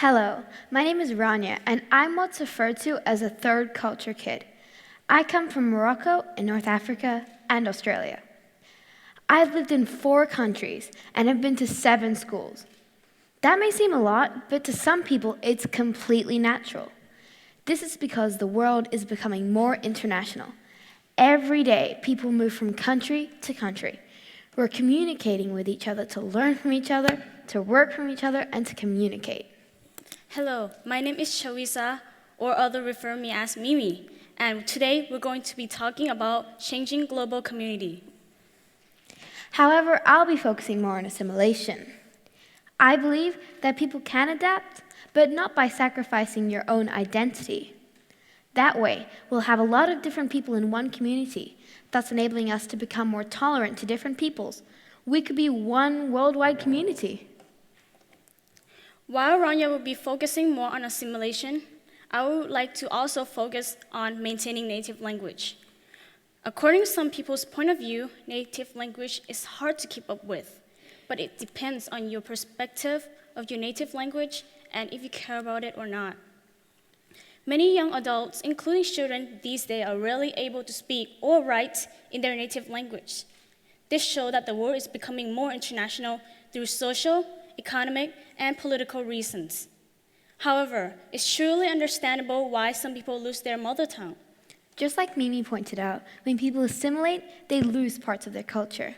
Hello, my name is Rania, and I'm what's referred to as a third culture kid. I come from Morocco in North Africa and Australia. I've lived in 4 countries and have been to 7 schools. That may seem a lot, but to some people it's completely natural. This is because the world is becoming more international. Every day, people move from country to country. We're communicating with each other to learn from each other, to work from each other, and to communicate. Hello, my name is Chawisa, or others refer me as Mimi, and today we're going to be talking about changing global community. However, I'll be focusing more on assimilation. I believe that people can adapt, but not by sacrificing your own identity. That way, we'll have a lot of different people in one community, thus enabling us to become more tolerant to different peoples. We could be one worldwide community. While Rania will be focusing more on assimilation, I would like to also focus on maintaining native language. According to some people's point of view, native language is hard to keep up with, but it depends on your perspective of your native language and if you care about it or not. Many young adults, including children these days, are rarely able to speak or write in their native language. This shows that the world is becoming more international through social, economic, and political reasons. However, it's truly understandable why some people lose their mother tongue. Just like Mimi pointed out, when people assimilate, they lose parts of their culture.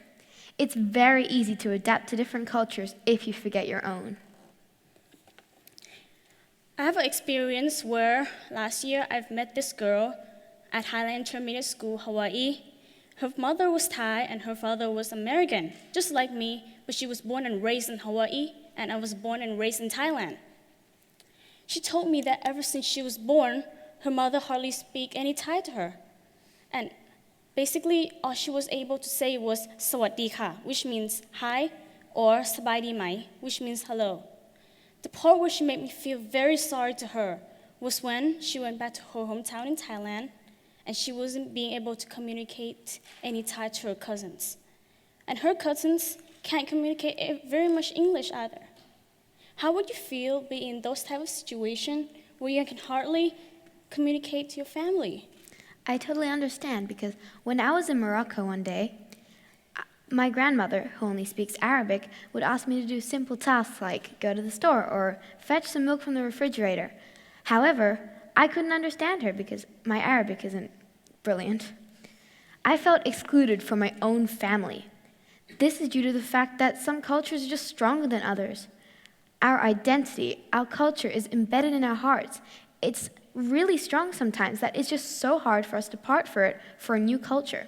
It's very easy to adapt to different cultures if you forget your own. I have an experience where last year I've met this girl at Highland Intermediate School, Hawaii. Her mother was Thai and her father was American, just like me, but she was born and raised in Hawaii, and I was born and raised in Thailand. She told me that ever since she was born, her mother hardly speak any Thai to her. And basically, all she was able to say was "Sawadee ka," which means hi, or "Sabaidi mai," which means hello. The part where she made me feel very sorry to her was when she went back to her hometown in Thailand, and she wasn't being able to communicate any Thai to her cousins. And her cousins can't communicate very much English either. How would you feel being in those type of situations where you can hardly communicate to your family? I totally understand, because when I was in Morocco one day, my grandmother, who only speaks Arabic, would ask me to do simple tasks like go to the store or fetch some milk from the refrigerator. However, I couldn't understand her because my Arabic isn't brilliant. I felt excluded from my own family. This is due to the fact that some cultures are just stronger than others. Our identity, our culture is embedded in our hearts. It's really strong sometimes that it's just so hard for us to part for it for a new culture.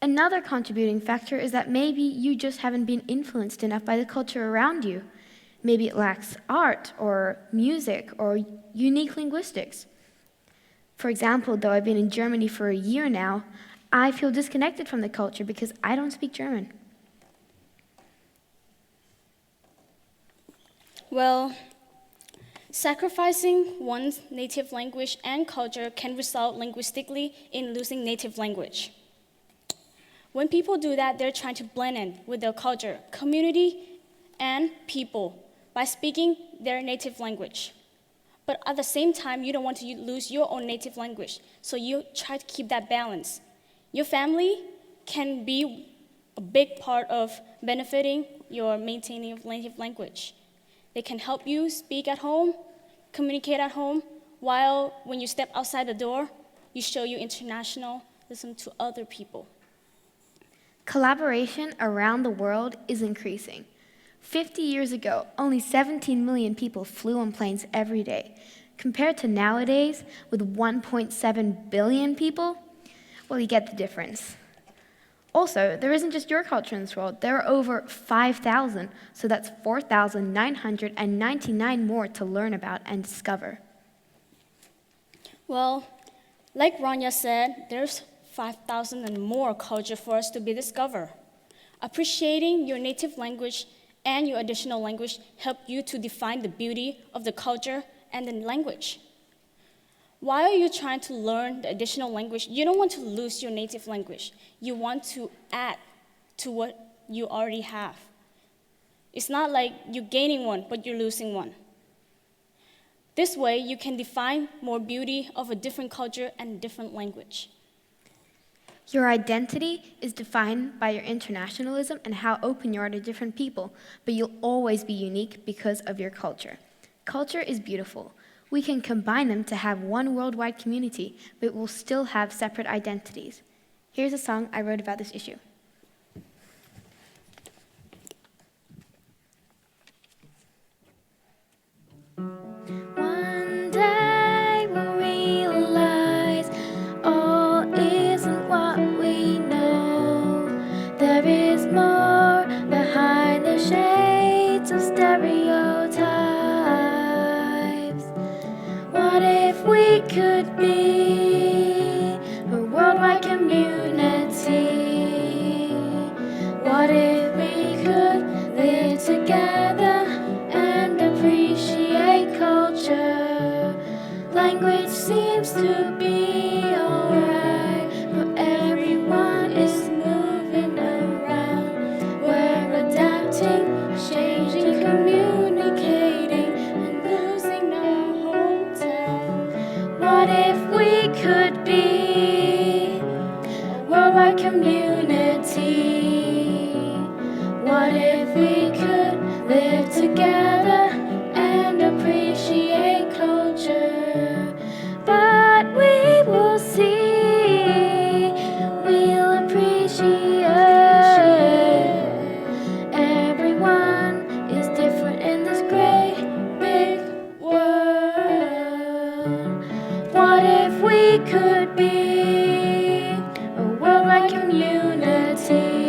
Another contributing factor is that maybe you just haven't been influenced enough by the culture around you. Maybe it lacks art or music or unique linguistics. For example, though I've been in Germany for a year now, I feel disconnected from the culture because I don't speak German. Well, sacrificing one's native language and culture can result linguistically in losing native language. When people do that, they're trying to blend in with their culture, community, and people by speaking their native language. But at the same time, you don't want to lose your own native language, so you try to keep that balance. Your family can be a big part of benefiting your maintaining of native language. They can help you speak at home, communicate at home, while when you step outside the door, you show your internationalism to other people. Collaboration around the world is increasing. 50 years ago, only 17 million people flew on planes every day. Compared to nowadays, with 1.7 billion people, well, you get the difference. Also, there isn't just your culture in this world. There are over 5,000, so that's 4,999 more to learn about and discover. Well, like Rania said, there's 5,000 and more culture for us to be discovered. Appreciating your native language and your additional language help you to define the beauty of the culture and the language. While you're trying to learn the additional language, you don't want to lose your native language. You want to add to what you already have. It's not like you're gaining one, but you're losing one. This way, you can define more beauty of a different culture and different language. Your identity is defined by your internationalism and how open you are to different people, but you'll always be unique because of your culture. Culture is beautiful. We can combine them to have one worldwide community, but we'll still have separate identities. Here's a song I wrote about this issue. One day we'll realize all isn't what we know. There is more behind the shades of stereotypes. What if we could be a worldwide community? What if we could live together and appreciate culture? Language seems to be alright, but everyone is moving around. We're adapting, changing, communicating, and losing our hometown. What if we could be a worldwide community? What if we could live together and appreciate culture? But we will see, we'll appreciate. Everyone is different in this great big world. What if we could be a worldwide community?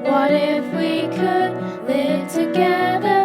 What if we could live together